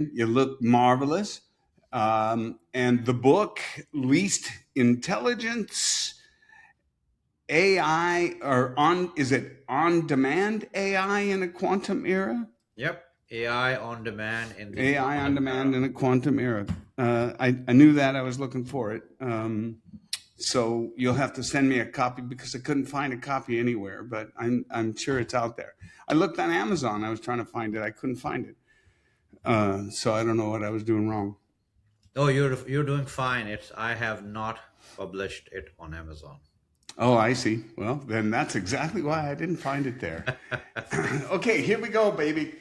You look marvelous. And the book, Least Intelligence AI, or is it on demand AI in a quantum era? Yep. AI on demand in the AI on quantum era. demand in a quantum era. I knew that. I was looking for it. So you'll have to send me a copy because I couldn't find a copy anywhere, but I'm sure it's out there. I looked on Amazon. I was trying to find it. I couldn't find it. So I don't know what I was doing wrong. Oh, you're doing fine. I have not published it on Amazon. Oh, I see. Well, then that's exactly why I didn't find it there. Okay, here we go, baby.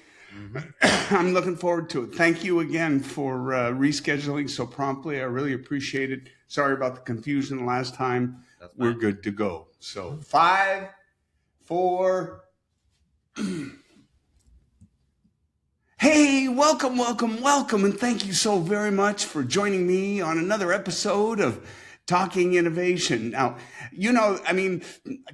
I'm looking forward to it. Thank you again for rescheduling so promptly. I really appreciate it. Sorry about the confusion last time. That's We're fine. good to go. So 5, 4. Hey, welcome, welcome, welcome, and thank you so very much for joining me on another episode of Talking Innovation. Now, I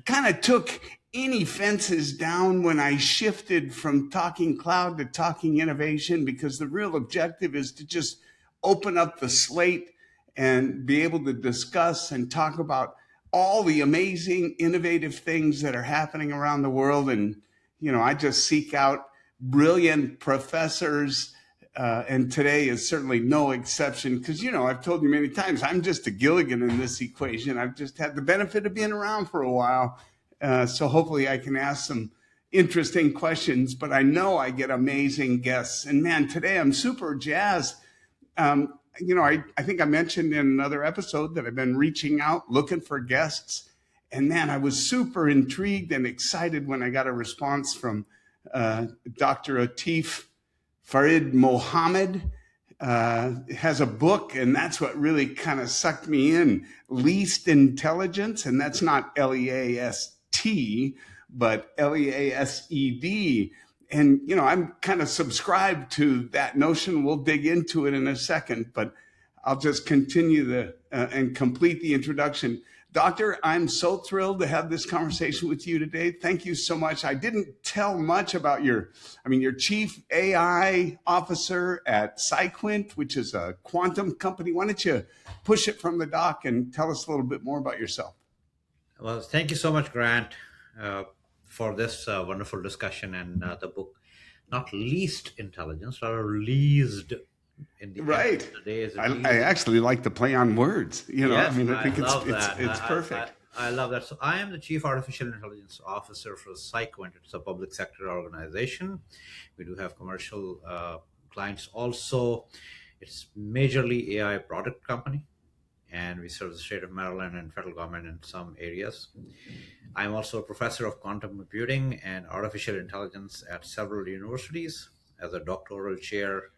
kind of took any fences down when I shifted from talking cloud to talking innovation because the real objective is to just open up the slate and be able to discuss and talk about all the amazing, innovative things that are happening around the world. And, I just seek out brilliant professors. And today is certainly no exception because, I've told you many times, I'm just a Gilligan in this equation. I've just had the benefit of being around for a while. So hopefully I can ask some interesting questions, but I know I get amazing guests. And man, today I'm super jazzed. I think I mentioned in another episode that I've been reaching out, looking for guests. And man, I was super intrigued and excited when I got a response from Dr. Atif Farid Mohammed. Has a book, and that's what really kind of sucked me in. Least Intelligence, and that's not LEAST, but LEASED. And I'm kind of subscribed to that notion. We'll dig into it in a second, but I'll just continue and complete the introduction. Doctor, I'm so thrilled to have this conversation with you today. Thank you so much. I didn't tell much about your chief AI officer at CyQuint, which is a quantum company. Why don't you push it from the dock and tell us a little bit more about yourself? Well, thank you so much, Grant, for this wonderful discussion and the book. Not least intelligence, or least in the Right. end of the day is I actually like the play on words. Yes, I think love that. it's perfect. I love that. So I am the Chief Artificial Intelligence Officer for CyQuint. It's a public sector organization. We do have commercial clients also. It's majorly AI product company, and we serve the state of Maryland and federal government in some areas. I'm also a professor of quantum computing and artificial intelligence at several universities. As a doctoral chair,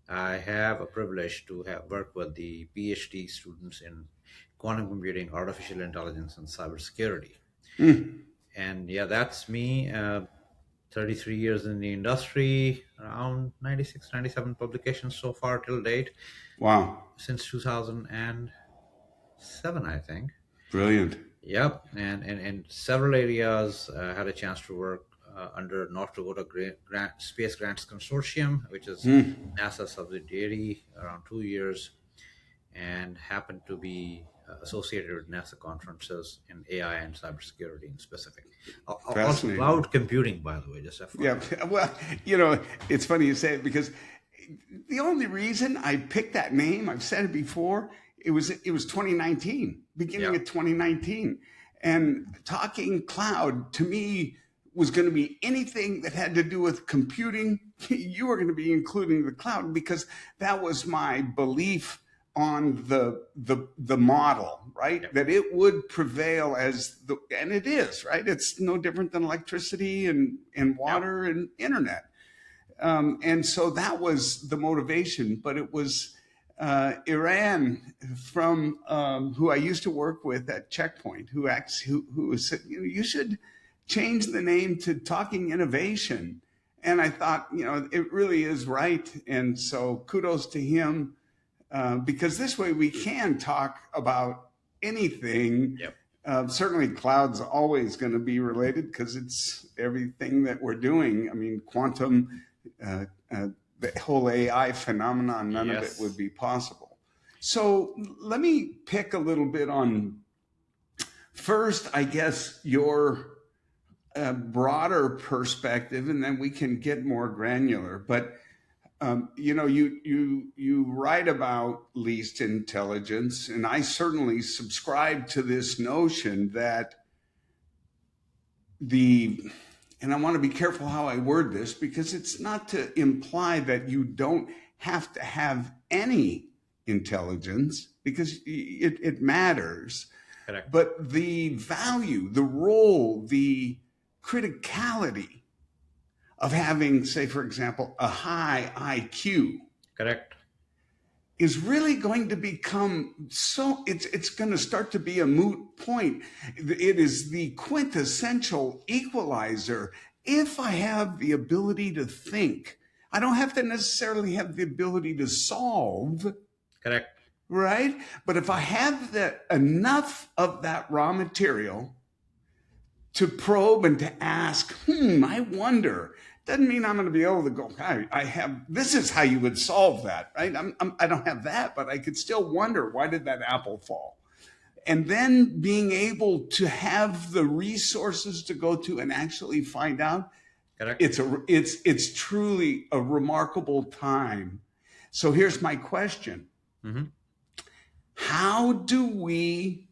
I have a privilege to work with the PhD students in quantum computing, artificial intelligence, and cybersecurity. And yeah, that's me. 33 years in the industry, around 96, 97 publications so far till date. Wow. Since 2007, I think. Brilliant. Yep. And in several areas, had a chance to work under North Dakota Space Grants Consortium, which is NASA subsidiary, around 2 years, and happened to be associated with NASA conferences in AI and cybersecurity in specific. Also cloud computing, by the way, just FYI. Yeah, well, it's funny you say it because the only reason I picked that name, I've said it before, it was 2019, beginning of 2019. And talking cloud to me was going to be anything that had to do with computing. You were going to be including the cloud because that was my belief on the model, right? Yep. That it would prevail and it is, right? It's no different than electricity and water and internet. And so that was the motivation, but it was Iran from who I used to work with at Checkpoint, who said, you should change the name to Talking Innovation. And I thought, it really is right. And so kudos to him, because this way we can talk about anything. Yep. Certainly cloud's always going to be related because it's everything that we're doing. I mean, quantum, the whole AI phenomenon, none of it would Yes, be possible. So let me pick a little bit on first, I guess, your broader perspective, and then we can get more granular. But you write about least intelligence, and I certainly subscribe to this notion that the and I want to be careful how I word this because it's not to imply that you don't have to have any intelligence because it matters, correct, but the value, the role, the criticality of having, say, for example, a high IQ correct, is really going to become so it's going to start to be a moot point. It is the quintessential equalizer. If I have the ability to think, I don't have to necessarily have the ability to solve, correct. right? But if I have that enough of that raw material to probe and to ask, I wonder. Doesn't mean I'm going to be able to go, I have, this is how you would solve that, right? I don't have that, but I could still wonder, why did that apple fall? And then being able to have the resources to go to and actually find out, Correct. it's truly a remarkable time. So here's my question. Mm-hmm. How do we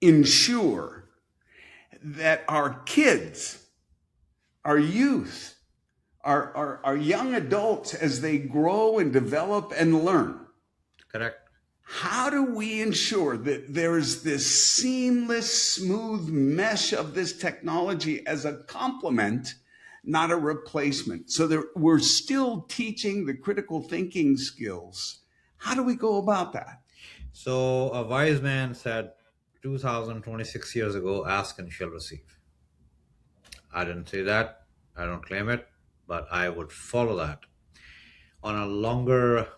ensure that our kids, our youth, our young adults, as they grow and develop and learn, Correct. how do we ensure that there's this seamless, smooth mesh of this technology as a complement, not a replacement, so that we're still teaching the critical thinking skills? How do we go about that? So a wise man said 2026 years ago, ask and you shall receive. I didn't say that. I don't claim it, but I would follow that. On a longer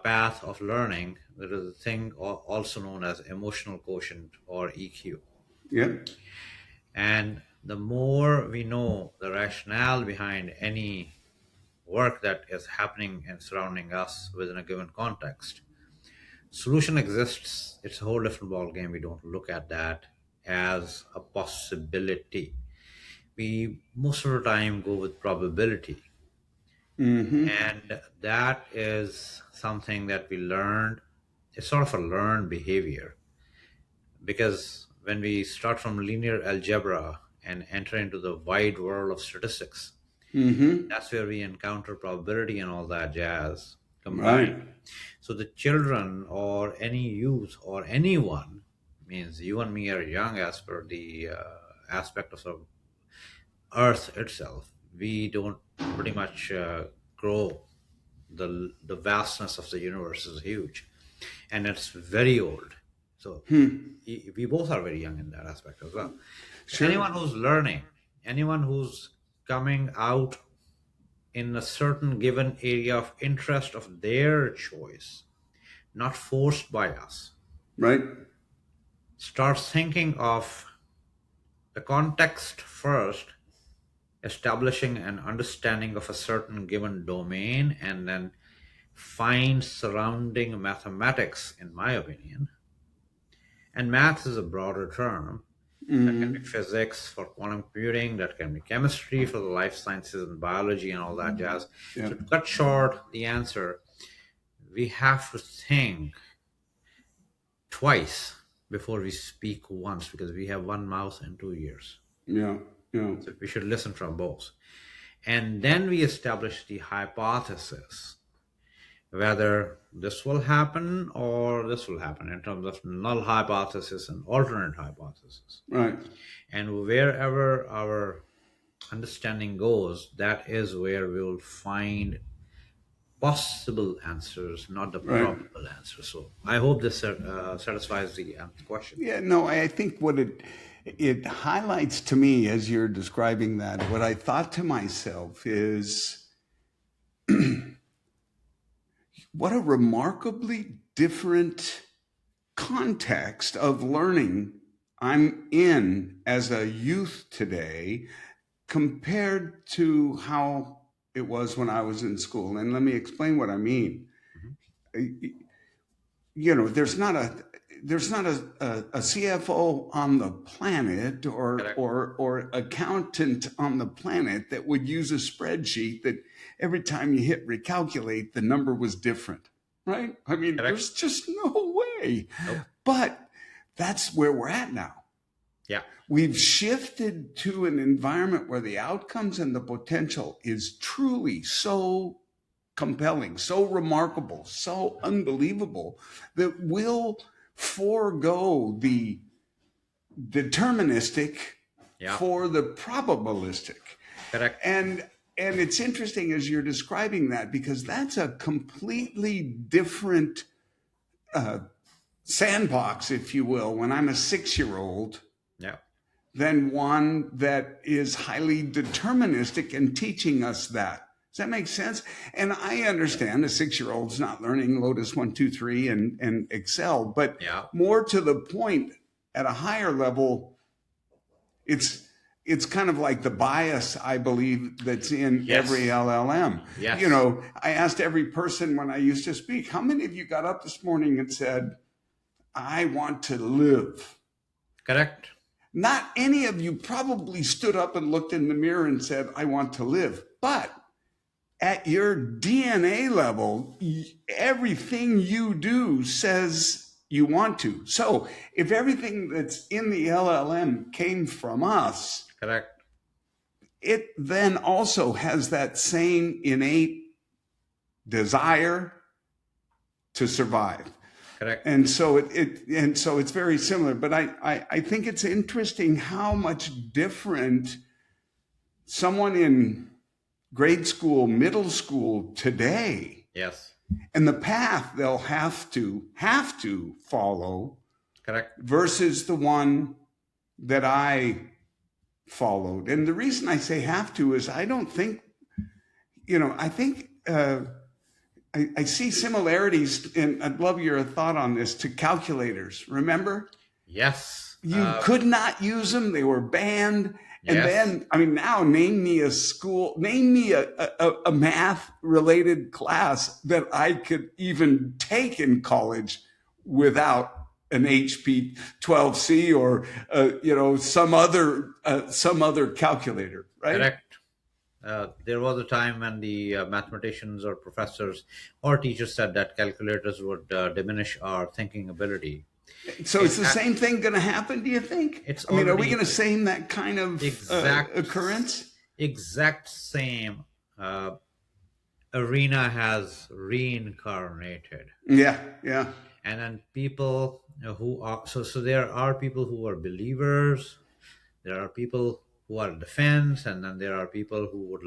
path of learning, there is a thing also known as emotional quotient or EQ. Yeah. And the more we know the rationale behind any work that is happening and surrounding us within a given context, solution exists. It's a whole different ball game. We don't look at that as a possibility. We most of the time go with probability. And that is something that we learned. It's sort of a learned behavior because when we start from linear algebra and enter into the wide world of statistics, that's where we encounter probability and all that jazz combined. Right. So the children or any youth or anyone, means you and me are young as per the aspect of Earth itself. We don't pretty much grow. The vastness of the universe is huge, and it's very old. So we both are very young in that aspect as well. So Sure. anyone who's learning, anyone who's coming out in a certain given area of interest of their choice, not forced by us, Right. start thinking of the context first, establishing an understanding of a certain given domain, and then find surrounding mathematics, in my opinion. And math is a broader term. That can be physics for quantum computing, that can be chemistry for the life sciences and biology and all that jazz. Yeah. So to cut short the answer, we have to think twice before we speak once, because we have one mouth and two ears. Yeah. Yeah. So we should listen from both. And then we establish the hypothesis, whether this will happen or this will happen, in terms of null hypothesis and alternate hypothesis. Right. And wherever our understanding goes, that is where we will find possible answers, not the Right. probable answers. So I hope this satisfies the question. Yeah, no, I think what it highlights to me as you're describing that, what I thought to myself is what a remarkably different context of learning I'm in as a youth today compared to how it was when I was in school. And let me explain what I mean. Mhm. You know, there's not a CFO on the planet Correct. or accountant on the planet that would use a spreadsheet that every time you hit recalculate, the number was different, right? I mean, Correct. there's just no way. Nope. But that's where we're at now. Yeah. We've shifted to an environment where the outcomes and the potential is truly so compelling, so remarkable, so unbelievable that we'll forego the deterministic Yeah. for the probabilistic. Correct. And it's interesting as you're describing that, because that's a completely different sandbox, if you will, when I'm a 6-year-old Yeah. than one that is highly deterministic and teaching us that. Does that make sense? And I understand a 6-year-old's not learning Lotus 1, 2, 3 and Excel, but Yeah. more to the point, at a higher level, it's kind of like the bias, I believe, that's in Yes. every LLM. Yes. You know, I asked every person when I used to speak, how many of you got up this morning and said, I want to live? Correct. Not any of you probably stood up and looked in the mirror and said, I want to live. But at your DNA level, everything you do says you want to. So if everything that's in the LLM came from us, Correct. it then also has that same innate desire to survive. Correct. And so it's very similar. But I think it's interesting how much different someone in grade school, middle school today, Yes. and the path they'll have to follow Correct. versus the one that I followed. And the reason I say have to is I don't think, I think I see similarities, and I'd love your thought on this, to calculators. Remember? Yes. You could not use them. They were banned. And Yes. then, I mean, now name me a math related class that I could even take in college without an HP 12C or, some other calculator, right? Correct. There was a time when the mathematicians or professors or teachers said that calculators would diminish our thinking ability. So is the same thing going to happen, do you think? It's I mean, are we already going to same that kind of occurrence? exact same arena has reincarnated. Yeah, yeah. And then people who are so there are people who are believers, there are people who are defense, and then there are people who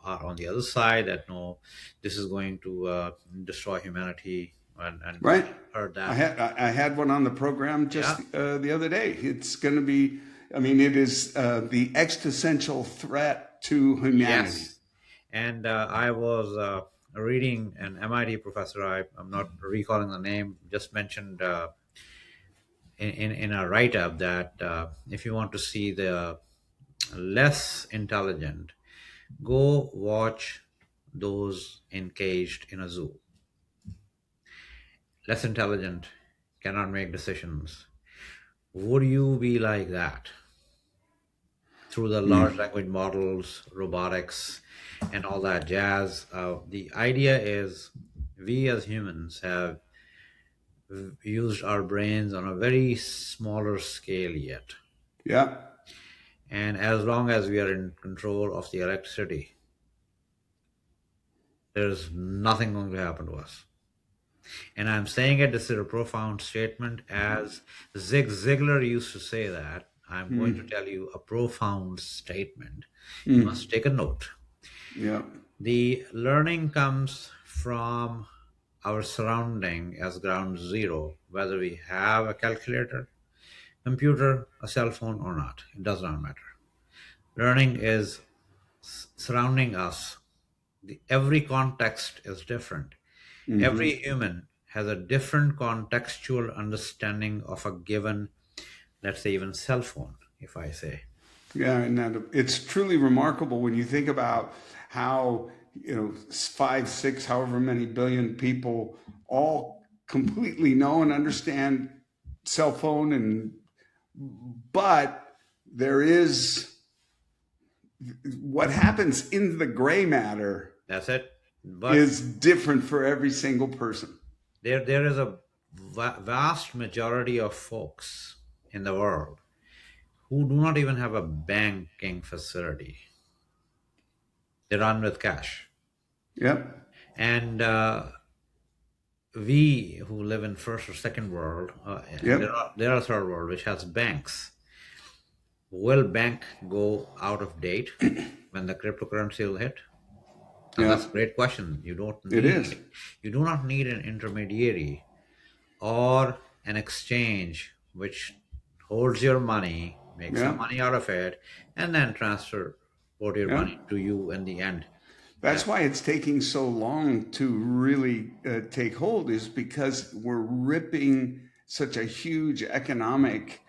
are on the other side that know this is going to destroy humanity, and Right. heard that. I had one on the program just the other day. It's going to be, I mean, it is the existential threat to humanity. Yes. And I was reading an MIT professor, I'm not recalling the name, just mentioned in a write-up that if you want to see the less intelligent, go watch those encaged in a zoo. Less intelligent, cannot make decisions. Would you be like that? Through the large language models, robotics, and all that jazz. The idea is we as humans have used our brains on a very smaller scale yet. Yeah. And as long as we are in control of the electricity, there's nothing going to happen to us. And I'm saying it, this is a profound statement. As Zig Ziglar used to say that, I'm going to tell you a profound statement. You must take a note. Yeah. The learning comes from our surrounding as ground zero, whether we have a calculator, computer, a cell phone or not. It does not matter. Learning is surrounding us. Every context is different. Every human has a different contextual understanding of a given, let's say, even cell phone, if I say. Yeah, and it's truly remarkable when you think about how 5, 6, however many billion people all completely know and understand cell phone, but there is what happens in the gray matter That's it. But is different for every single person. there is a vast majority of folks in the world who do not even have a banking facility. They run with cash. Yep. And we who live in first or second world, and Yep. there are third world which has banks. Will bank go out of date when the cryptocurrency will hit? And Yeah. that's a great question. It is. You do not need an intermediary or an exchange which holds your money, makes some Yeah. money out of it, and then transfer your Yeah. money to you in the end. That's why it's taking so long to really take hold, is because we're ripping such a huge economic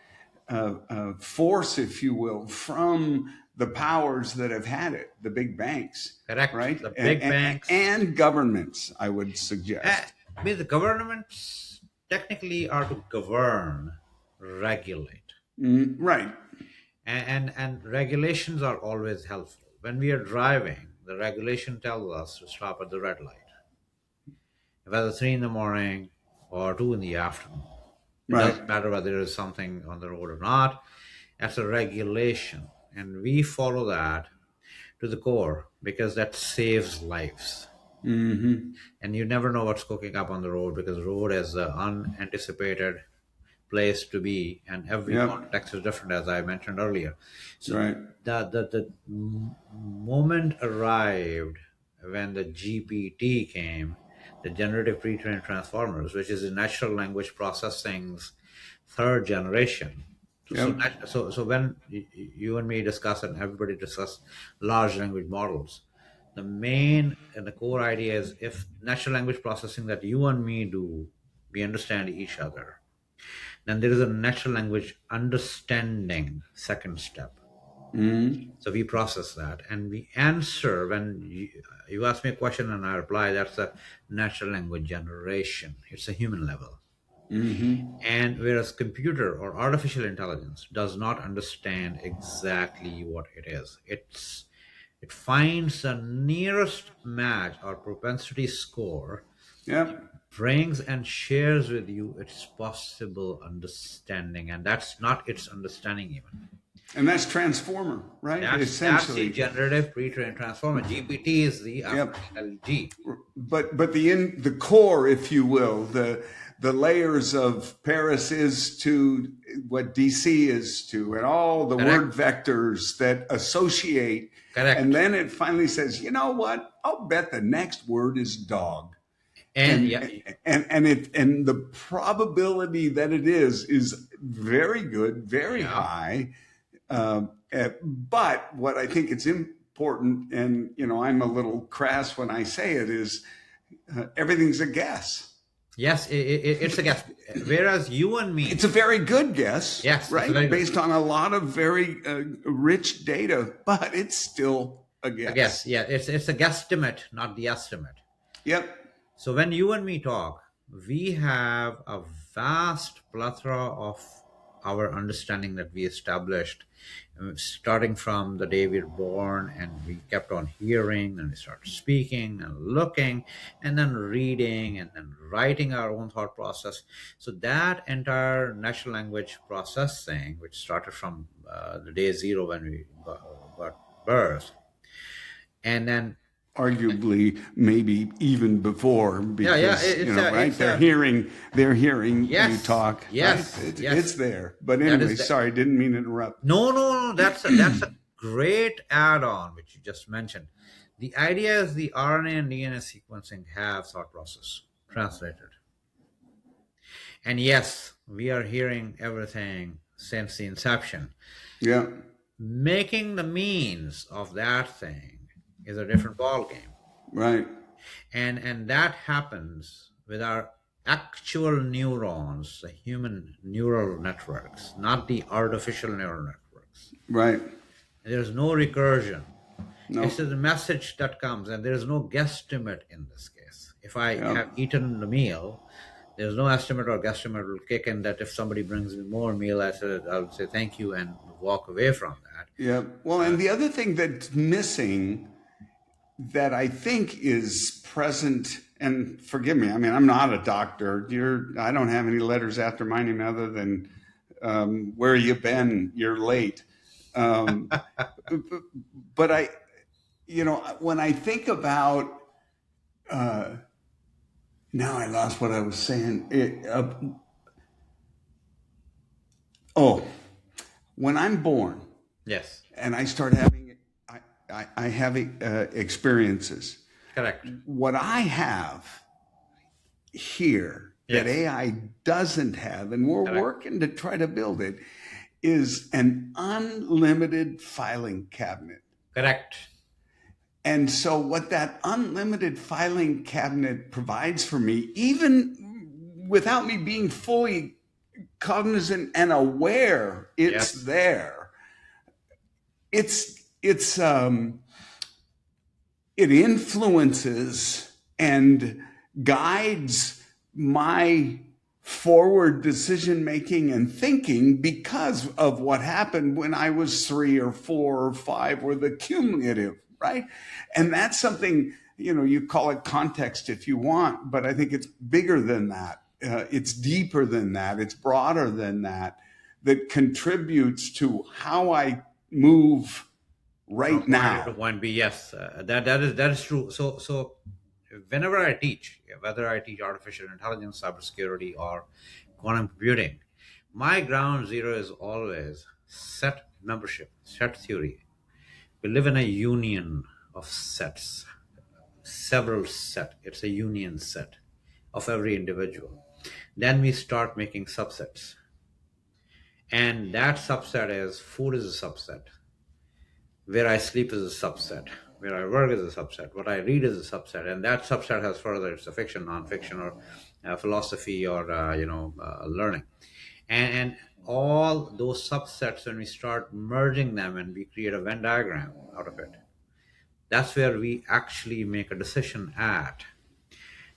force, if you will, from the powers that have had it, the big banks, Correct. right? The big banks. And governments, I would suggest. I mean, the governments technically are to govern, regulate. Right. And regulations are always helpful. When we are driving, the regulation tells us to stop at the red light, whether 3 in the morning or 2 in the afternoon. It Right. doesn't matter whether there is something on the road or not. That's a regulation. And we follow that to the core because that saves lives. Mm-hmm. And you never know what's cooking up on the road, because the road is an unanticipated place to be, and every Yep. context is different, as I mentioned earlier. So Right. the moment arrived when the GPT came, the generative pre-trained transformers, which is the natural language processing's third generation. Yep. So when you and me discuss and everybody discuss large language models, the main and the core idea is, if natural language processing that you and me do, we understand each other, then there is a natural language understanding second step. Mm-hmm. So we process that and we answer. When you ask me a question and I reply, that's a natural language generation. It's a human level. Mm-hmm. And whereas computer or artificial intelligence does not understand exactly what it is, it finds the nearest match or propensity score, Yep. brings and shares with you its possible understanding, and that's not its understanding even. And that's transformer, right? That's the Essentially. generative pre-trained transformer. GPT is the Yep. LG. But the core, if you will, the layers of Paris is to what DC is to, and all the Correct. word vectors that associate. Correct. And then it finally says, you know what? I'll bet the next word is dog. And And the probability that it is very good, very Yeah. high. But what I think it's important, and I'm a little crass when I say it, is everything's a guess. yes, it's a guess. Whereas you and me, It's a very good guess, Yes, it's right? very good. Based on a lot of very rich data, but it's still a guess. I guess, yeah, it's a guesstimate, not the estimate. Yep. So when you and me talk, we have a vast plethora of our understanding that we established, starting from the day we were born, and we kept on hearing, and we started speaking and looking, and then reading, and then writing our own thought process. So that entire natural language processing, which started from the day zero when we got birth, and then Arguably, maybe even before, because it's they're hearing Yes, you talk. yes, right? yes. It's there. But anyway, is the- sorry, didn't mean to interrupt. No, that's a great add-on which you just mentioned. The idea is the RNA and DNA sequencing have thought process translated. And yes, we are hearing everything since the inception. Yeah. Making the means of that thing is a different ballgame. Right. And that happens with our actual neurons, the human neural networks, not the artificial neural networks. Right. There's no recursion. No. It's the message that comes, and there is no guesstimate in this case. If I Yep. have eaten the meal, there's no estimate or guesstimate will kick in that if somebody brings me more meal, I'll say thank you and walk away from that. Yep. Well, and the other thing that's missing that I think is present, and forgive me, I mean, I'm not a doctor. I don't have any letters after my name other than where you been? You're late. Um, but when I think about, now I lost what I was saying. When I'm born Yes, and I start having, I have experiences. correct. What I have here that Yes, AI doesn't have, and we're correct. working to try to build it, is an unlimited filing cabinet. Correct. And so, what that unlimited filing cabinet provides for me, even without me being fully cognizant and aware it's Yes, there, it's it influences and guides my forward decision making and thinking because of what happened when I was 3 or 4 or 5, or the cumulative, right? And that's something, you call it context if you want, but I think it's bigger than that. It's deeper than that. It's broader than that, that contributes to how I move from right point A to now. point B. Yes, that is true. So whenever I teach, whether I teach artificial intelligence, cybersecurity, or quantum computing, my ground zero is always set membership, set theory. We live in a union of sets, several set. It's a union set of every individual. Then we start making subsets, and that subset is food is a subset, where I sleep is a subset, where I work is a subset, what I read is a subset, and that subset has further, it's a fiction, non-fiction, or philosophy, or learning, and all those subsets, when we start merging them and we create a Venn diagram out of it, that's where we actually make a decision at.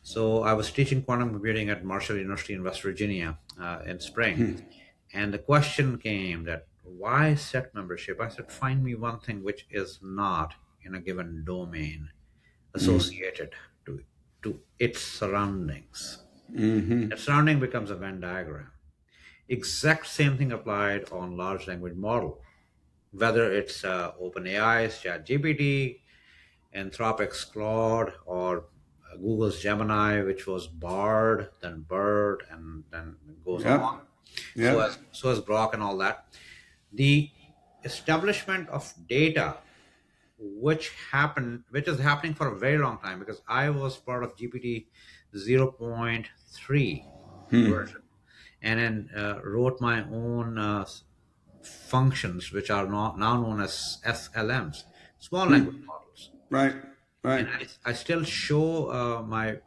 So I was teaching quantum computing at Marshall University in West Virginia in spring, and the question came that why set membership? I said, find me one thing which is not in a given domain associated to its surroundings. That surrounding becomes a Venn diagram. Exact same thing applied on large language model, whether it's OpenAI's ChatGPT, Anthropic's Claude, or Google's Gemini, which was Bard, then Bird, and then it goes Yep. on. Yep. So as Grok and all that. The establishment of data, which is happening for a very long time, because I was part of GPT 0.3 version, and then wrote my own functions, which are now known as SLMs, small language models. Right. Right. And I still show my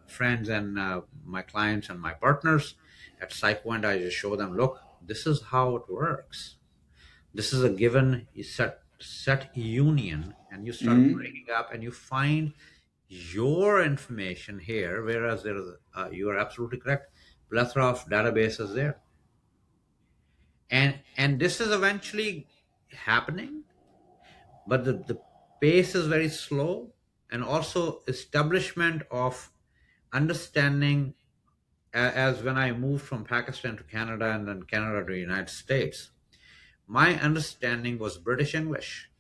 friends and my clients and my partners at Cyquent. I just show them, look, this is how it works. This is a given set union, and you start breaking up, and you find your information here, whereas there is you are absolutely correct, plethora of databases there, and this is eventually happening, but the pace is very slow, and also establishment of understanding, as when I moved from Pakistan to Canada and then Canada to the United States, my understanding was British English,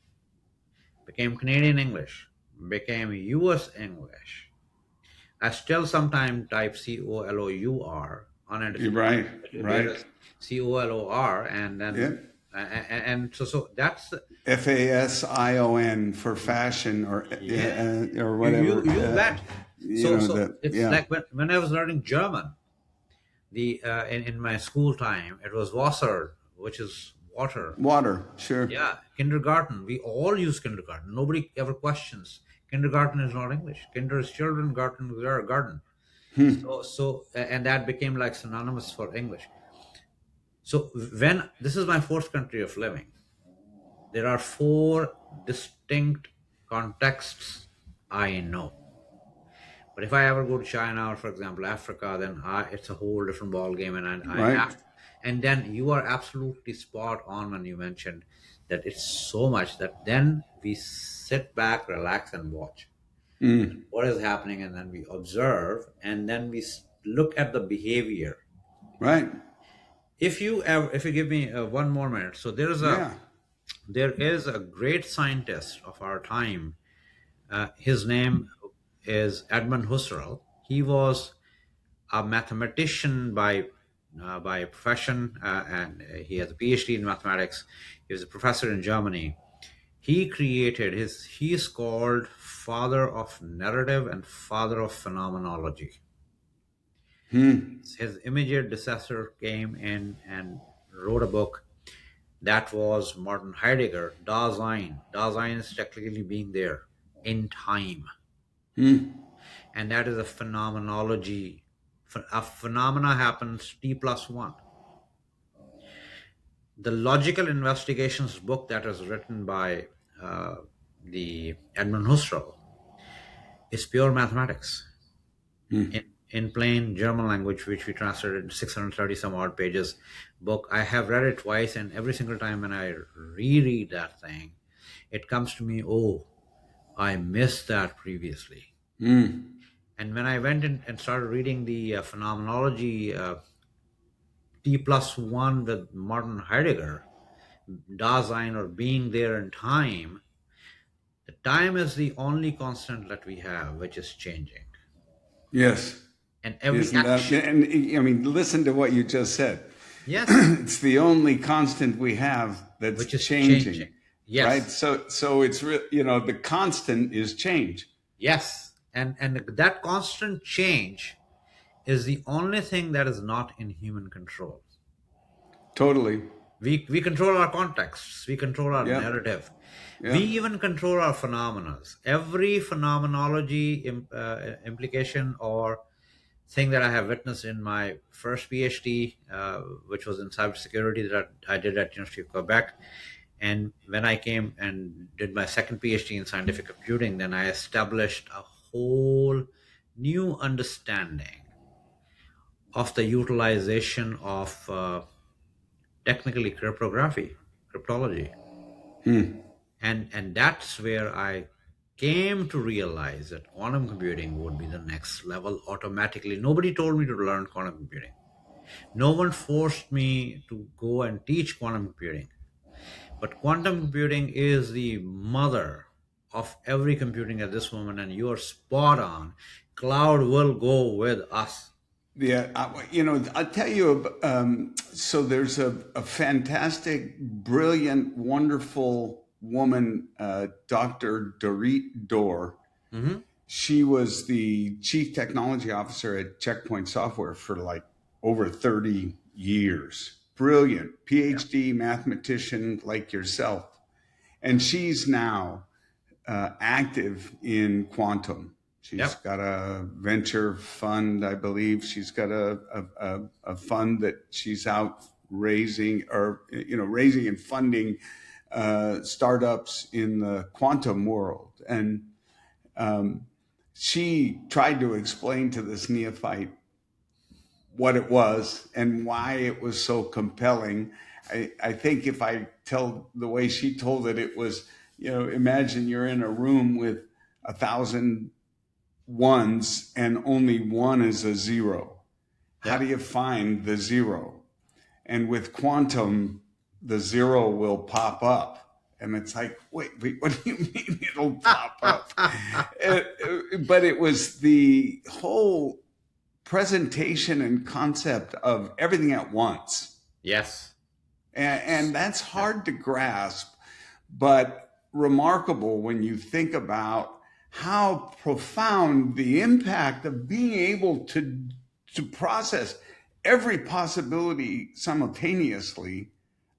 became Canadian English, became US English. I still sometimes type COLOUR on it. You're right. Right. COLOR, and then Yeah. and so that's FASION for fashion, or whatever. you bet. So it's yeah. like when I was learning German, in my school time, it was Wasser, which is water. Water. Sure. Yeah, kindergarten. We all use kindergarten. Nobody ever questions. Kindergarten is not English. Kinder is children, garden is our garden. And that became like synonymous for English. So when this is my fourth country of living, there are four distinct contexts I know. But if I ever go to China or, for example, Africa, then it's a whole different ball game, and I Right. have. And then you are absolutely spot on when you mentioned that it's so much that then we sit back, relax, and watch Mm. what is happening, and then we observe, and then we look at the behavior. Right. If you give me one more minute, so Yeah. there is a great scientist of our time. His name is Edmund Husserl. He was a mathematician by profession, and he has a PhD in mathematics. He was a professor in Germany. He is called father of narrative and father of phenomenology. Hmm. His immediate successor came in and wrote a book that was Martin Heidegger, Dasein. Dasein is technically being there in time. Hmm. And that is a phenomenology. A phenomena happens T plus one. The logical investigations book that is written by the Edmund Husserl is pure mathematics Hmm. in plain German language, which we translated in 630 some odd pages book. I have read it twice, and every single time when I reread that thing, it comes to me, oh, I missed that previously. Hmm. And when I went in and started reading the phenomenology T plus one with Martin Heidegger, Dasein or being there in time, the time is the only constant that we have, which is changing. Yes. And every Isn't that? action, And I mean, listen to what you just said. yes, It's the only constant we have that's which is changing, changing. right? Yes, So it's the constant is change. yes. And that constant change is the only thing that is not in human control. Totally. We control our contexts, we control our Yep. narrative, we Yep. even control our phenomena. Every phenomenology implication or thing that I have witnessed in my first PhD, which was in cybersecurity that I did at University of Quebec. And when I came and did my second PhD in scientific computing, then I established a whole new understanding of the utilization of technically cryptology. Hmm. And that's where I came to realize that quantum computing would be the next level automatically. Nobody told me to learn quantum computing. No one forced me to go and teach quantum computing. But quantum computing is the mother of every computing at this moment, and you are spot on. Cloud will go with us. Yeah, I'll tell you. So there's a fantastic, brilliant, wonderful woman, Dr. Dorit Dorr. Hmm. She was the chief technology officer at Checkpoint Software for like over 30 years. Brilliant, Yeah. PhD mathematician like yourself. And she's now active in quantum. She's Yep. got a venture fund, I believe. She's got a fund that she's out raising or raising and funding startups in the quantum world. And um, she tried to explain to this neophyte what it was and why it was so compelling. I think if I tell the way she told it, it was, imagine you're in a room with 1,000 ones and only one is a zero. How Yeah. do you find the zero? And with quantum, the zero will pop up. And it's like, wait, what do you mean it'll pop up? But it was the whole presentation and concept of everything at once. Yes. And that's Yeah. hard to grasp, but remarkable when you think about how profound the impact of being able to process every possibility simultaneously.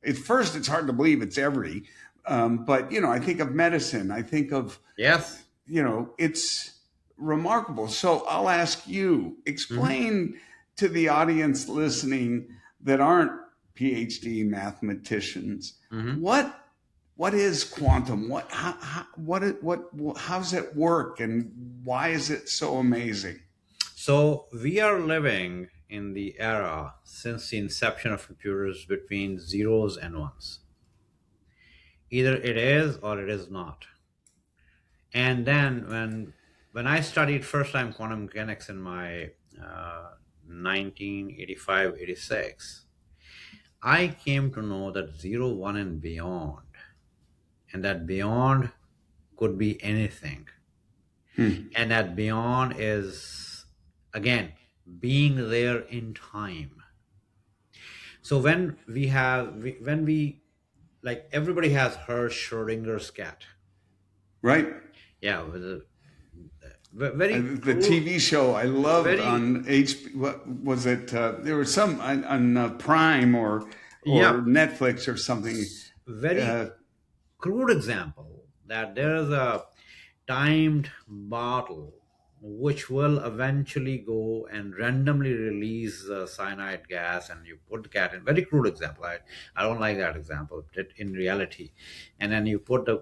At first, it's hard to believe it's every, but I think of medicine. I think of Yes. it's remarkable. So I'll ask you, Hmm. explain to the audience listening that aren't PhD mathematicians, Hmm. what what is quantum? How's it work, and why is it so amazing? So we are living in the era since the inception of computers between zeros and ones. Either it is or it is not. And then when I studied first time quantum mechanics in my 1985-86, I came to know that zero, one, and beyond, and that beyond could be anything. And that beyond is, again, being there in time. So when we like, everybody has heard Schrodinger's cat. Right. Yeah, with a very The cool, TV show I loved very, on what was it? There was some on Prime or yeah, Netflix or something. very Uh, crude example that there is a timed bottle which will eventually go and randomly release cyanide gas, and you put the cat in. Very crude example. I don't like that example in reality. And then you put the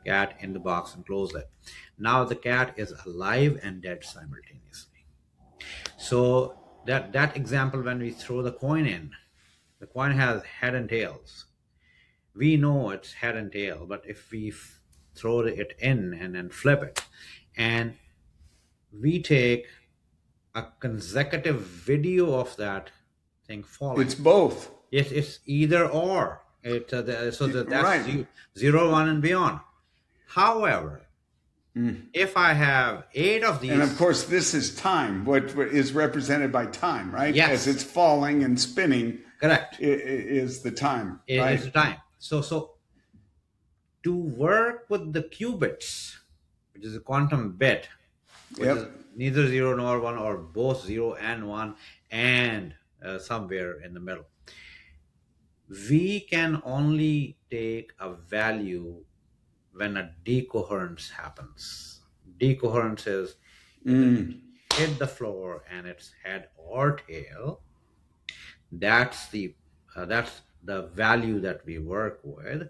cat in the box and close it. Now the cat is alive and dead simultaneously. So that example, when we throw the coin in, the coin has head and tails. We know it's head and tail, but if we throw it in and then flip it, and we take a consecutive video of that thing falling, it's both. it's either or. That's Right. zero, one, and beyond. However, if I have 8 of And of these, course, this is time. What is represented by time, right? As yes, it's falling and spinning, correct, is the time, it's right? the time. So to work with the qubits, which is a quantum bit, which is Yep. neither zero nor one, or both zero and one, and somewhere in the middle, we can only take a value when a decoherence happens. Decoherence is hit the floor and its head or tail. That's the value that we work with.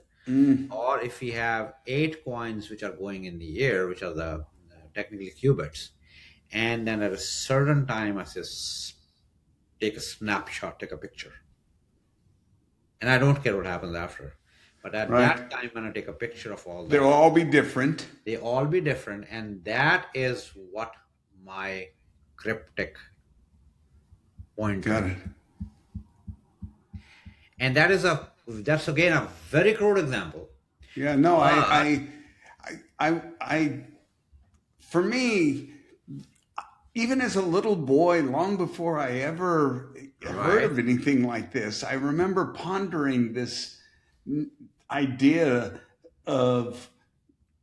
Or if we have 8 coins which are going in the air, which are the technically qubits, and then at a certain time I just take a snapshot, take a picture, and I don't care what happens after. But at Right. that time, when I take a picture of all They'll that, all be different. they all be different, and that is what my cryptic pointer. Got it. And that's again a very crude example. Yeah. No, But for me, even as a little boy, long before I ever heard right, of anything like this, I remember pondering this idea of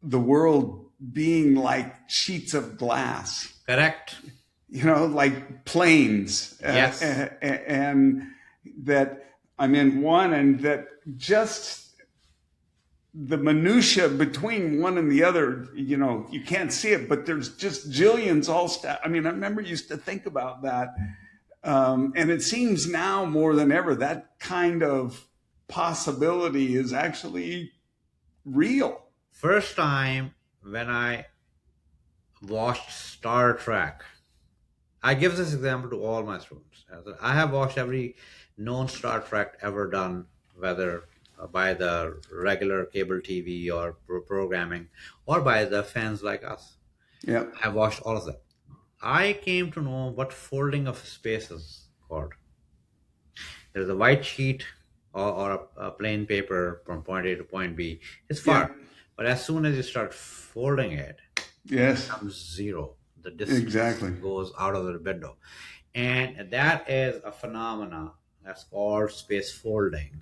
the world being like sheets of glass, correct, like planes, yes, and that I'm in one, and that just the minutia between one and the other, you can't see it, but there's just jillions I remember used to think about that. And it seems now more than ever that kind of possibility is actually real. First time when I watched Star Trek, I give this example to all my students. I have watched every known Star Trek ever done, whether by the regular cable TV or programming, or by the fans like us. Yep. I've watched all of them. I came to know what folding of space is called. There's a white sheet or a plain paper from point A to point B. It's far. Yeah. But as soon as you start folding it, Yes. it becomes zero. The distance Exactly. goes out of the window. And that is a phenomena that's called space folding,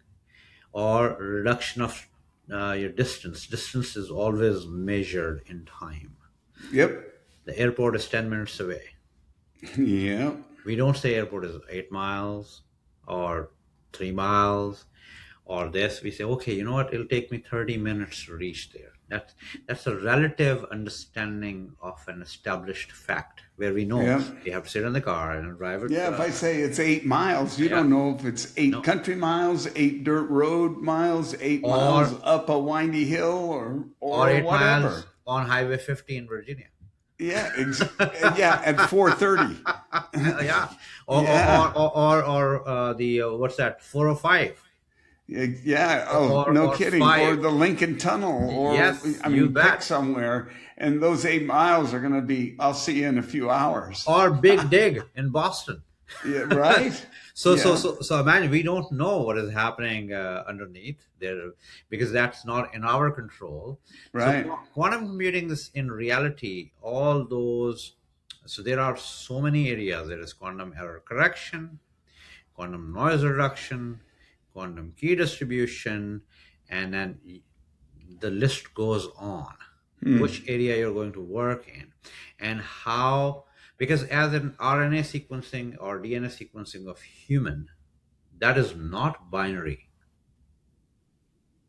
or reduction of your distance. Distance is always measured in time. Yep. The airport is 10 minutes away. Yep. We don't say airport is 8 miles or 3 miles or this. We say, okay, you know what? It'll take me 30 minutes to reach there. That's that's a relative understanding of an established fact, where we know Yeah. you have to sit in the car and drive it. Yeah, if I say it's 8 miles, you Yeah, don't know if it's eight no, country miles, 8 dirt road miles, 8 miles or up a windy hill, or or or 8 miles whatever. on Highway 50 in Virginia. Yeah, yeah, at 4:30. Yeah, Yeah. the what's that, 405, Yeah. Oh, no or kidding. Or 5. the Lincoln Tunnel, or Yes, I you mean, pick bet. somewhere, and those 8 miles are going to be. I'll see you in a few hours. Or Big Dig in Boston. Yeah. Right. So, Yeah. imagine, we don't know what is happening underneath there, because that's not in our control. So Right. quantum computing is in reality all those. So there are so many areas. There is quantum error correction, quantum noise reduction, quantum key distribution, and then the list goes on. Which area you're going to work in, and how, because as an RNA sequencing or DNA sequencing of human, that is not binary.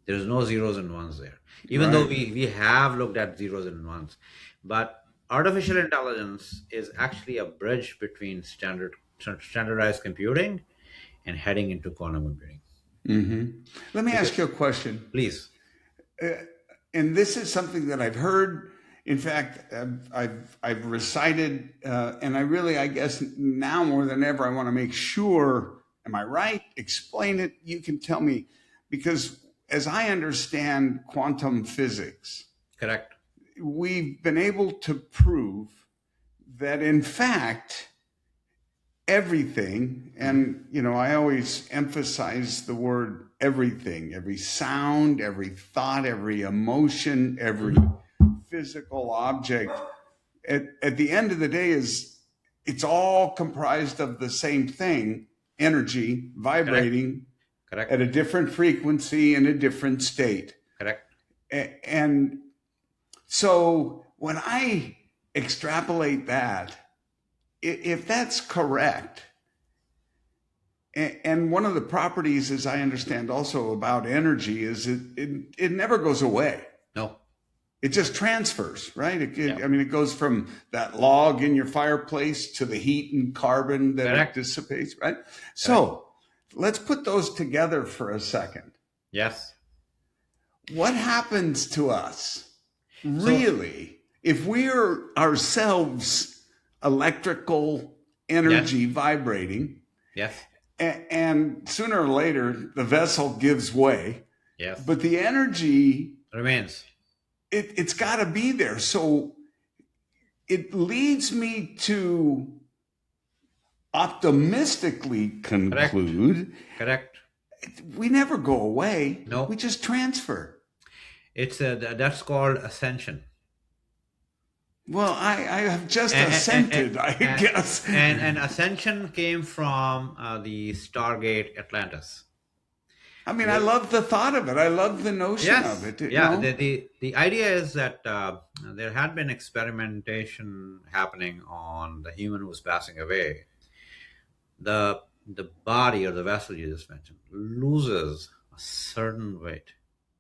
There's no zeros and ones there, even though Right. we have looked at zeros and ones. But artificial intelligence is actually a bridge between standardized computing and heading into quantum computing. Let me Because, ask you a question. please. And this is something that I've heard. In fact, I've recited, and I really, I guess, now more than ever, I want to make sure. Am I right? Explain it. You can tell me, because as I understand quantum physics, Correct. we've been able to prove that, in fact, everything, and I always emphasize the word everything, every sound, every thought, every emotion, every physical object, at the end of the day, it's all comprised of the same thing: energy Correct. vibrating Correct. at a different frequency in a different state. Correct. And so when I extrapolate that, if that's correct, and one of the properties, as I understand also about energy, is it never goes away. No. It just transfers, right? Yeah. I mean, it goes from that log in your fireplace to the heat and carbon that it Correct. dissipates, right? Correct. So let's put those together for a second. Yes. What happens to us, So, really, if we're ourselves electrical yes. energy vibrating, Yes. and sooner or later the vessel gives way, Yes. but the energy, Remains. it's got to be there. So it leads me to optimistically Correct. conclude Correct. we never go away. No. We just transfer. It's that's called ascension. Well, I have just And, assented, I guess. And ascension came from the Stargate Atlantis. I mean, I love the thought of it. I love the notion Yes. of it. Yeah. The idea is that there had been experimentation happening on the human who was passing away. The body or the vessel you just mentioned loses a certain weight.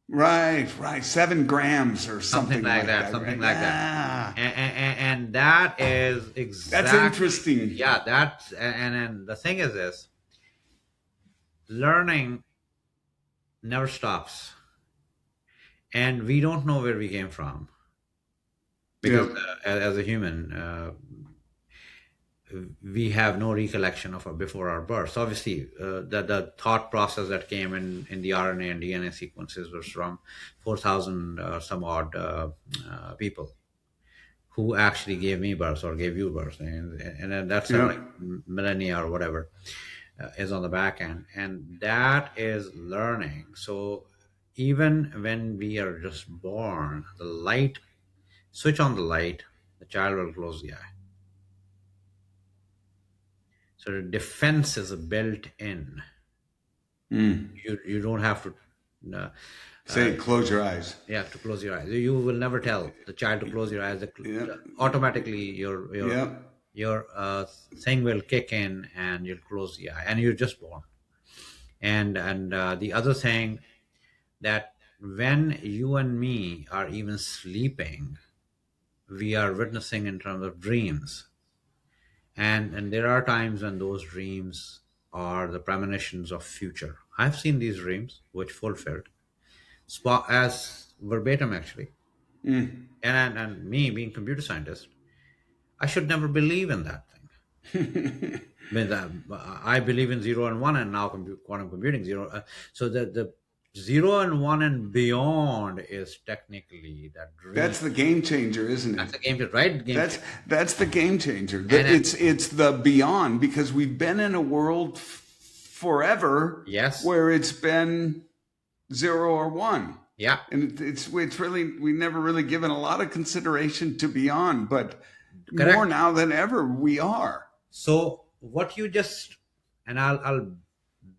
Right. 7 grams or something like that. Something Right? like that. And that is exactly. That's interesting. Yeah, that's and the thing is this: learning never stops, and we don't know where we came from, because as a human, we have no recollection of before our birth. So obviously, the thought process that came in the RNA and DNA sequences was from 4,000 some odd people who actually gave me birth or gave you birth, and then that's like millennia or whatever is on the back end, and that is learning. So even when we are just born, the light, switch on the light, the child will close the eye. So the defense is built in. You don't have to say close your eyes. Yeah, to close your eyes. You will never tell the child to close your eyes. Automatically, your thing will kick in, and you'll close the eye, and you're just born. And the other thing that when you and me are even sleeping, we are witnessing in terms of dreams. And there are times when those dreams are the premonitions of future. I've seen these dreams which fulfilled as verbatim actually. And me being computer scientist, I should never believe in that thing. I believe in 0 and 1, and now quantum computing 0. So the 0 and 1 and beyond is technically that dream. That's the game changer, isn't it? That's the game changer, right? That's the game changer. It's the beyond, because we've been in a world forever, yes, where it's been 0 or 1. Yeah, and it's really, we never really given a lot of consideration to beyond, but correct. More now than ever we are. So what you just, and I'll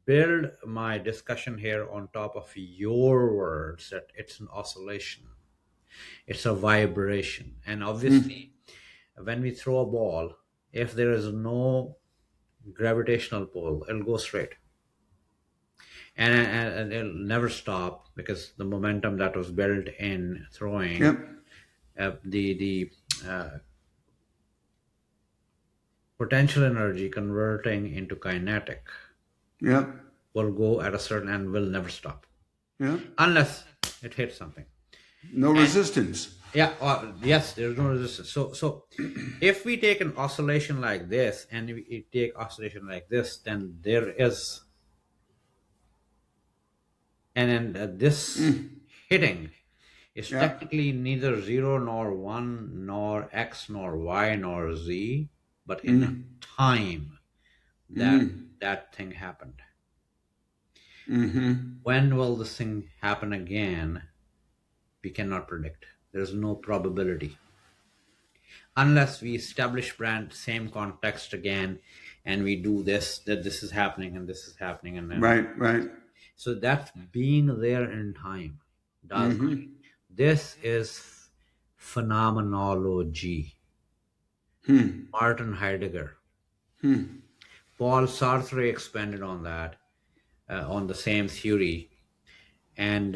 build my discussion here on top of your words, that it's an oscillation, it's a vibration, and obviously when we throw a ball, if there is no gravitational pull, it'll go straight, and it'll never stop, because the momentum that was built in throwing, the potential energy converting into kinetic, will go at a certain, and will never stop, unless it hits something. No resistance. Yes, there's no resistance. So if we take an oscillation like this, and we take oscillation like this, then there is, and then this hitting is technically neither 0 nor 1 nor x nor y nor z, but in a time that thing happened. When will this thing happen again? We cannot predict. There's no probability, unless we establish brand same context again, and we do this, that this is happening and this is happening, and then right. So that's being there in time. This is phenomenology. Martin Heidegger, Paul Sartre expanded on that, on the same theory, and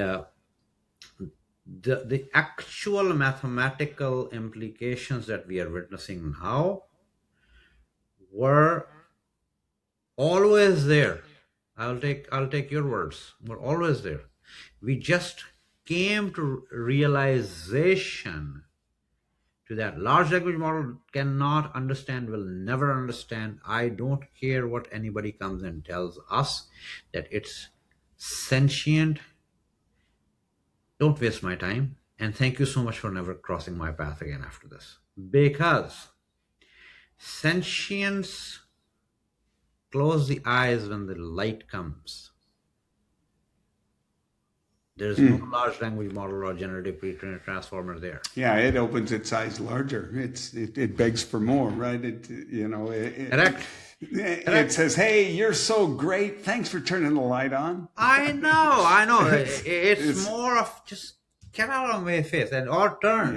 the actual mathematical implications that we are witnessing now were always there. I'll take your words. We're always there. We just came to realization to that. Large language model cannot understand, will never understand. I don't care what anybody comes and tells us that it's sentient. Don't waste my time. And thank you so much for never crossing my path again after this. Because sentience, close the eyes when the light comes. There's no large language model or generative pre-trained transformer there. Yeah, it opens its eyes larger. It begs for more, right? Correct. It says, "Hey, you're so great. Thanks for turning the light on." I know. It's more of just get out of my face or turn.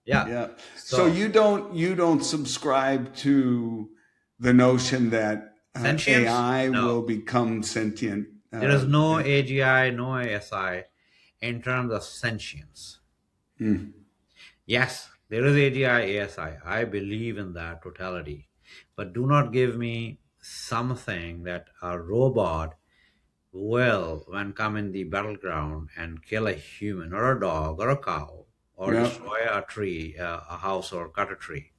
Yeah. So you don't subscribe to the notion that AI will become sentient. There is no AGI, no ASI in terms of sentience. Yes, there is AGI, ASI. I believe in that totality. But do not give me something that a robot will, when come in the battleground and kill a human or a dog or a cow or destroy a tree, a house, or cut a tree.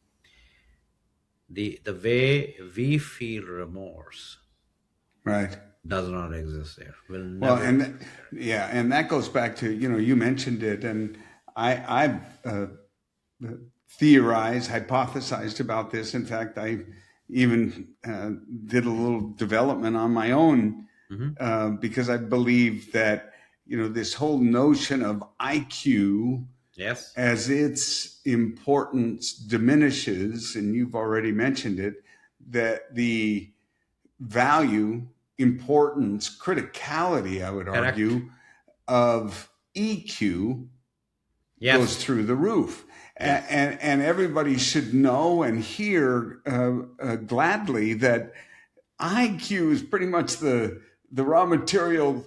The way we feel remorse, right, does not exist there. Will never. Well, and that goes back to, you mentioned it, and I theorized, hypothesized about this. In fact, I even did a little development on my own, because I believe that this whole notion of IQ, as its importance diminishes, and you've already mentioned it, that the value, importance, criticality, I would argue, of EQ goes through the roof. And everybody should know and hear gladly that IQ is pretty much the raw material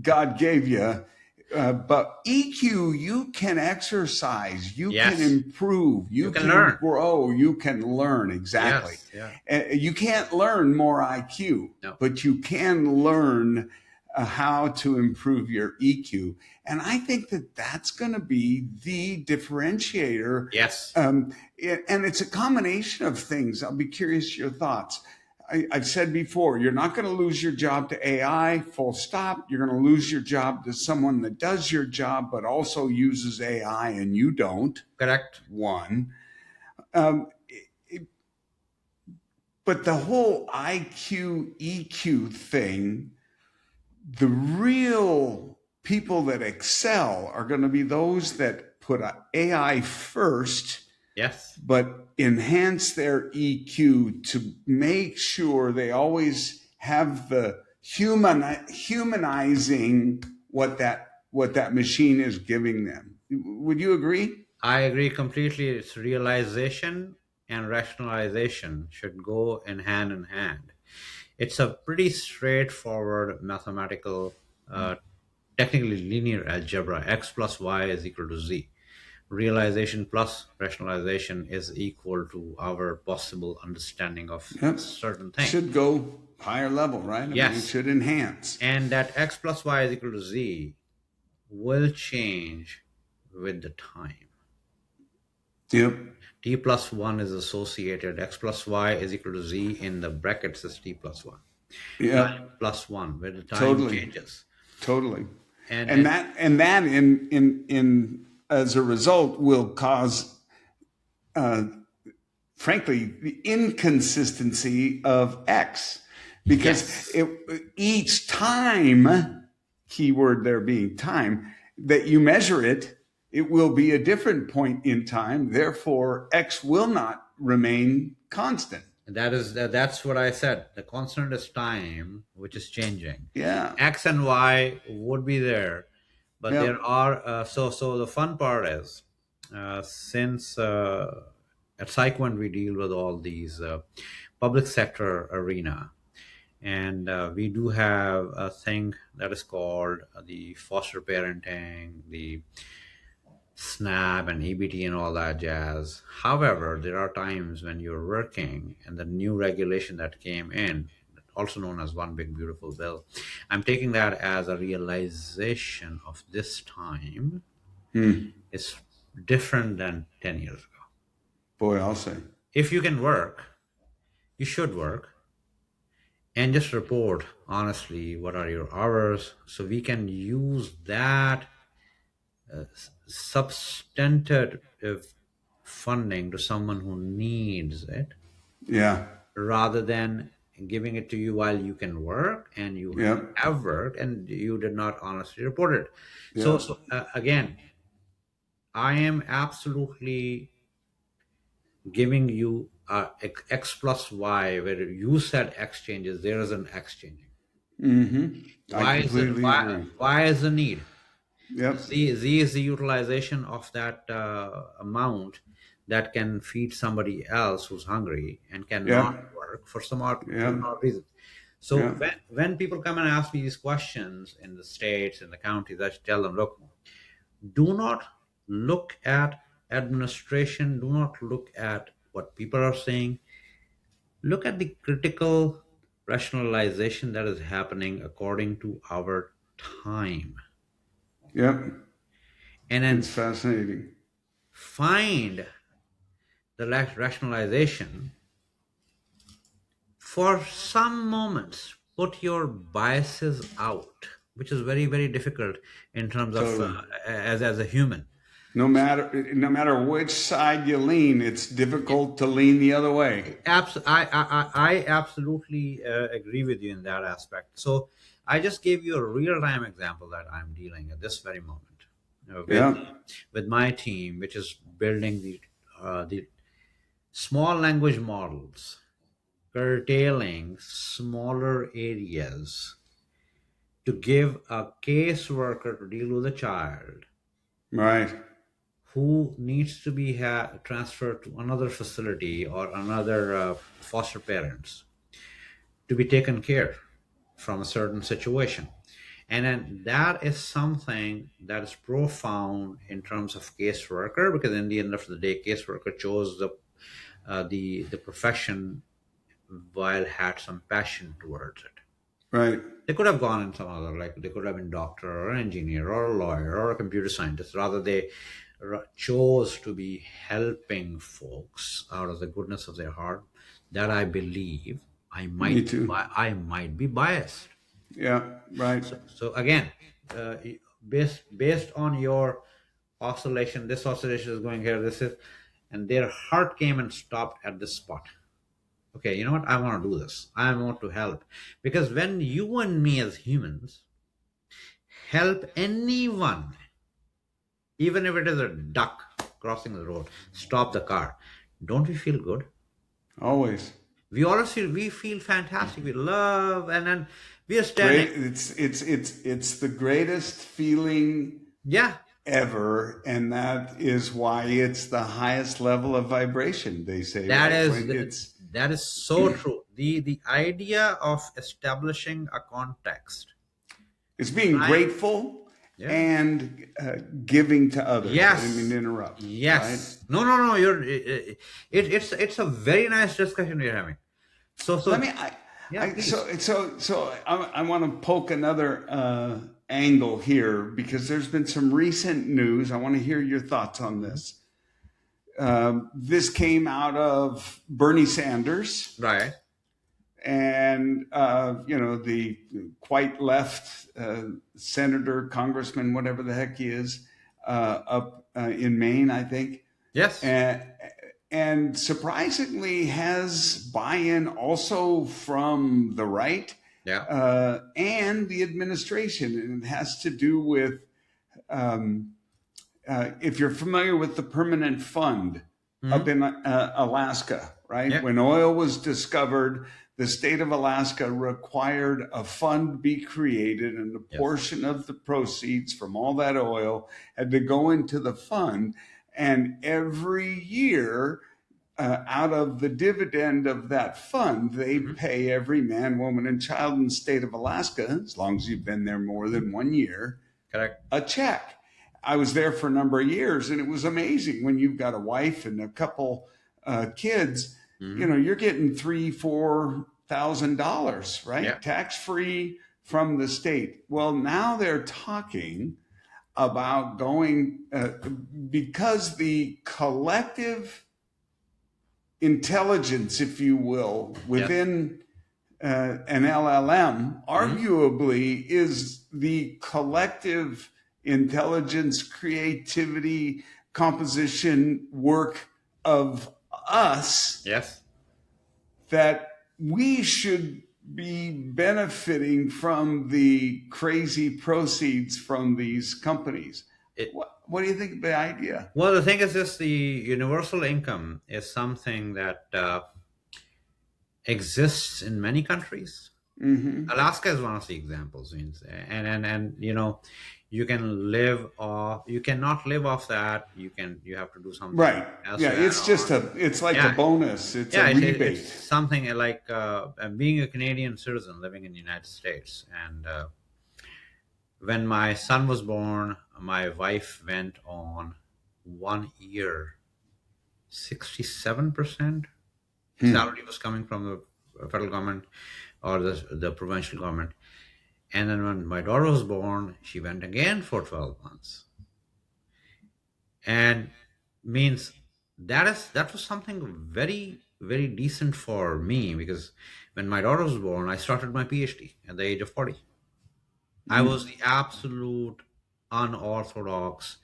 God gave you But EQ, you can exercise, you can Yes, improve, you you can can learn. grow, you can learn. Exactly. Yes, yeah, You can't learn more IQ, no, but you can learn how to improve your EQ. And I think that that's going to be the differentiator. yes, And it's a combination of things. I'll be curious your thoughts. I've said before, you're not going to lose your job to AI, full stop. You're going to lose your job to someone that does your job, but also uses AI and you don't. correct. One. Um, but the whole IQ, EQ thing, the real people that excel are going to be those that put AI first, Yes, but enhance their EQ to make sure they always have the humanizing what that machine is giving them. Would you agree? I agree completely. It's realization and rationalization should go in hand. It's a pretty straightforward mathematical, technically linear algebra. X plus y is equal to z. Realization plus rationalization is equal to our possible understanding of a Yep. certain thing. Should go higher level, right? I mean, it Yes. should enhance. And that x plus y is equal to z will change with the time. Yep. T plus 1 is associated, x plus y is equal to z in the brackets is t plus 1. Yep. Time plus 1, where the time Totally. changes. Totally. And And that in as a result will cause frankly the inconsistency of X, because yes, each time, keyword there being time, that you measure it, it will be a different point in time. Therefore, X will not remain constant. that's what I said. The constant is time, which is changing. Yeah. X and y would be there, but there Yep. are so the fun part is since at Cyquent we deal with all these public sector arena, and we do have a thing that is called the foster parenting, the SNAP and EBT and all that jazz. However, there are times when you're working and the new regulation that came in, also known as One Big Beautiful Bill, I'm taking that as a realization of this time is different than 10 years ago. Boy, I'll say. If you can work, you should work and just report honestly what are your hours so we can use that substantive funding to someone who needs it Yeah. rather than giving it to you while you can work and you Yep. have worked and you did not honestly report it. Yeah. So again, I am absolutely giving you x plus y where you said x changes, there is an x changing. I Why is it completely agree. why is the need? Yep. Z is the utilization of that amount that can feed somebody else who's hungry and cannot Yep. work for some odd Yep. reason. So Yep. when people come and ask me these questions in the states, in the counties, I tell them, look, do not look at administration, do not look at what people are saying. Look at the critical rationalization that is happening according to our time. Yep. And then It's fascinating. find the rationalization. For some moments, put your biases out, which is very, very difficult in terms of Totally. as a human. No matter which side you lean, it's difficult to lean the other way. I absolutely agree with you in that aspect. So I just gave you a real-time example that I'm dealing at this very moment Yeah. with my team, which is building the small language models, curtailing smaller areas to give a caseworker to deal with a child Right. who needs to be transferred to another facility or another foster parents to be taken care from a certain situation. And then that is something that is profound in terms of caseworker, because in the end of the day, caseworker chose the profession while had some passion towards it. Right. They could have gone in some other, like they could have been doctor or an engineer or a lawyer or a computer scientist. Rather, they chose to be helping folks out of the goodness of their heart. That I believe Me too. I might be biased. Yeah. Right. So again, uh, based on your oscillation, this oscillation is going here. This is, and their heart came and stopped at this spot. Okay, you know what? I want to do this. I want to help, because when you and me as humans help anyone, even if it is a duck crossing the road, stop the car, don't we feel good? Always. We feel fantastic. We love, and then we are standing. Great. It's the greatest feeling Yeah, ever, and that is why it's the highest level of vibration. They say, that right? is When it's that is so true. The idea of establishing a context. it's being Right? grateful Yeah. and giving to others. I didn't mean Yes. to interrupt. Right? Yes. No, no, no. It's a very nice discussion we're having. Let me. Yeah, please. I want to poke another angle here because there's been some recent news. I want to hear your thoughts on this. This came out of Bernie Sanders Right. and the quite left senator, congressman, whatever the heck he is, up in Maine, I think. Yes. And surprisingly has buy-in also from the right Yeah. and the administration. And it has to do with, if you're familiar with the Permanent Fund up in Alaska, right? Yeah. When oil was discovered, the state of Alaska required a fund be created, and a Yes. portion of the proceeds from all that oil had to go into the fund. And every year, out of the dividend of that fund, they pay every man, woman, and child in the state of Alaska, as long as you've been there more than 1 year, Correct. a check. I was there for a number of years, and it was amazing when you've got a wife and a couple kids. You're getting $3,000-4,000, right? Yeah. Tax free from the state. Well, now they're talking about going because the collective intelligence, if you will, within an LLM, arguably is the collective intelligence, creativity, composition work of us. Yes. That we should be benefiting from the crazy proceeds from these companies. What do you think of the idea? Well, the thing is this: the universal income is something that exists in many countries. Alaska is one of the examples, and you can live off. You cannot live off that. You have to do something. Right. Else Yeah. to add It's just on. it's like a bonus. It's a rebate. It's something like being a Canadian citizen living in the United States. And when my son was born, my wife went on 1 year, 67% salary was coming from the federal government or the provincial government. And then when my daughter was born, she went again for 12 months. And means that was something very, very decent for me, because when my daughter was born, I started my PhD at the age of 40. I was the absolute unorthodox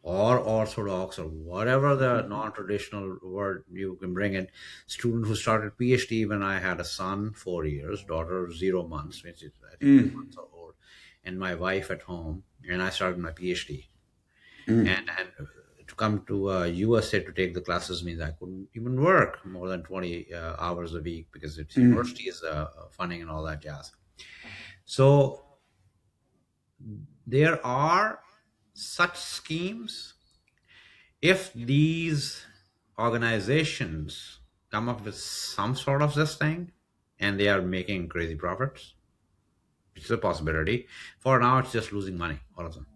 or orthodox, or whatever the non-traditional word you can bring in, student who started PhD when I had a son 4 years, daughter 0 months, which is I think 2 months old, and my wife at home, and I started my PhD. And to come to USA to take the classes means I couldn't even work more than 20 hours a week, because it's university's funding and all that jazz. So there are such schemes. If these organizations come up with some sort of this thing and they are making crazy profits, It's a possibility. For now, it's just losing money, all of them.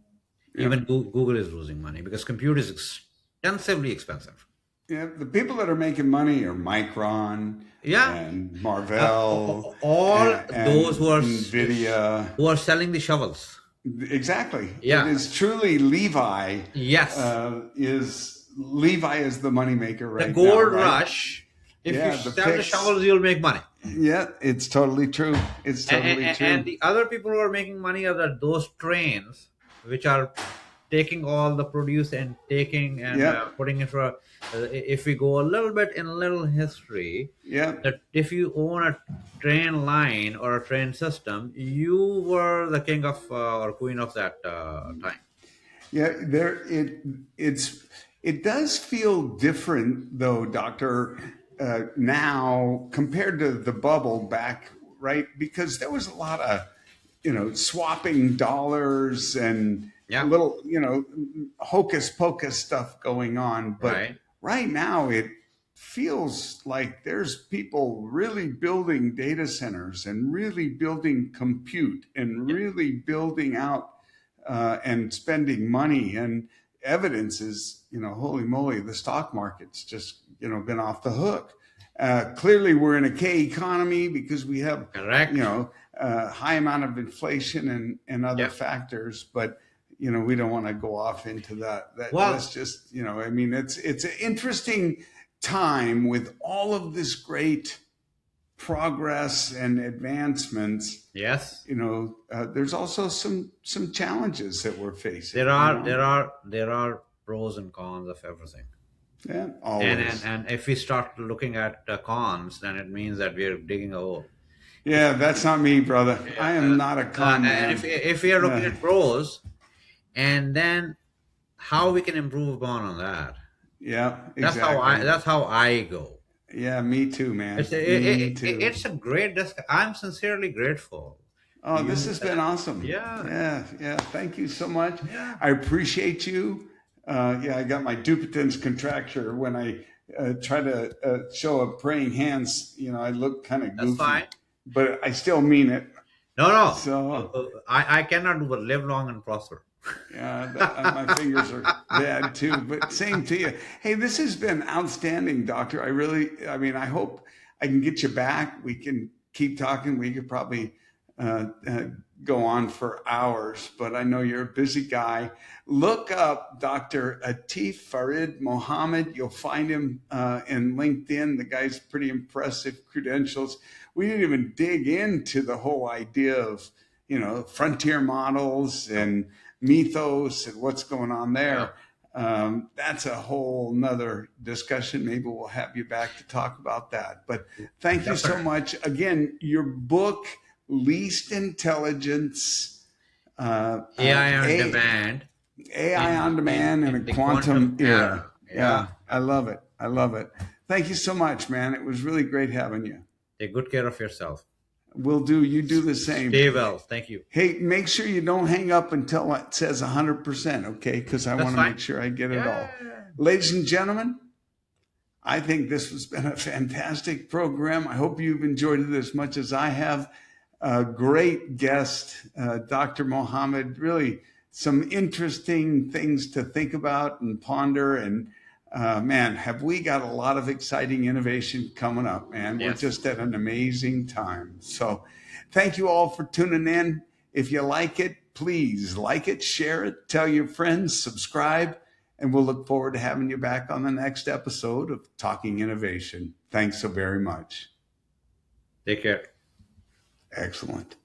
Yeah. Even Google is losing money because compute is extensively expensive. Yeah, the people that are making money are Micron Yeah, and Marvell all those and Nvidia. who are selling the shovels. Exactly. It Yeah. is truly Levi. Yes. Levi is the moneymaker The right now, gold right? rush. If you Yeah, the sell the picks. shovels, you'll make money. Yeah, it's totally true. It's totally true. And the other people who are making money are those trains which are taking all the produce and taking and Yeah, putting it for. If we go a little bit in a little history, yeah, that if you own a train line or a train system, you were the king of or queen of that time. yeah. It does feel different though, Doctor, now compared to the bubble back, right? Because there was a lot of swapping dollars and a Yeah, little hocus pocus stuff going on, but right. right now it feels like there's people really building data centers and really building compute and Yeah, really building out and spending money. And evidence is, holy moly, the stock market's just, been off the hook. Clearly, we're in a K economy because we have, correct. high amount of inflation and other Yeah. factors, but we don't want to go off into that. Well, That's just, I mean, it's an interesting time with all of this great progress and advancements. yes. There's also some challenges that we're facing. There are pros and cons of everything. Yeah, And always. and if we start looking at cons, then it means that we are digging a hole. Yeah, that's not me, brother. I am not a con man. And if we are looking at pros, and then how we can improve upon on that. Yeah, That's exactly. that's how I go. Yeah, me too, man. It's Me too. it's a great I'm sincerely grateful. Oh, this has been awesome. Yeah. Yeah. Thank you so much. Yeah. I appreciate you. Yeah, I got my Dupuytren's contracture when I try to show a praying hands. I look kind of That's goofy, fine. but I still mean it. No. So I cannot do but live long and prosper. yeah, my fingers are bad too. But same to you. Hey, this has been outstanding, Doctor. I mean, I hope I can get you back. We can keep talking. We could probably go on for hours, but I know you're a busy guy. Look up Dr. Atif Farid Mohammed. You'll find him in LinkedIn. The guy's pretty impressive credentials. We didn't even dig into the whole idea of, frontier models and mythos and what's going on there. That's a whole nother discussion. Maybe we'll have you back to talk about that. But thank you so much. Again, your book, Least Intelligence, AI on demand. AI on demand in a quantum era. Yeah, I love it. I love it. Thank you so much, man. It was really great having you. Take good care of yourself. Will do. You do the same. Stay well. Thank you. Hey, make sure you don't hang up until it says 100%, okay? Because I want to make sure I get it all. Ladies and gentlemen, I think this has been a fantastic program. I hope you've enjoyed it as much as I have. A great guest, Dr. Mohammed. Really some interesting things to think about and ponder. And man, have we got a lot of exciting innovation coming up, man. We're just at an amazing time. So thank you all for tuning in. If you like it, please like it, share it, tell your friends, subscribe, and we'll look forward to having you back on the next episode of Talking Innovation. Thanks so very much. Take care. Excellent.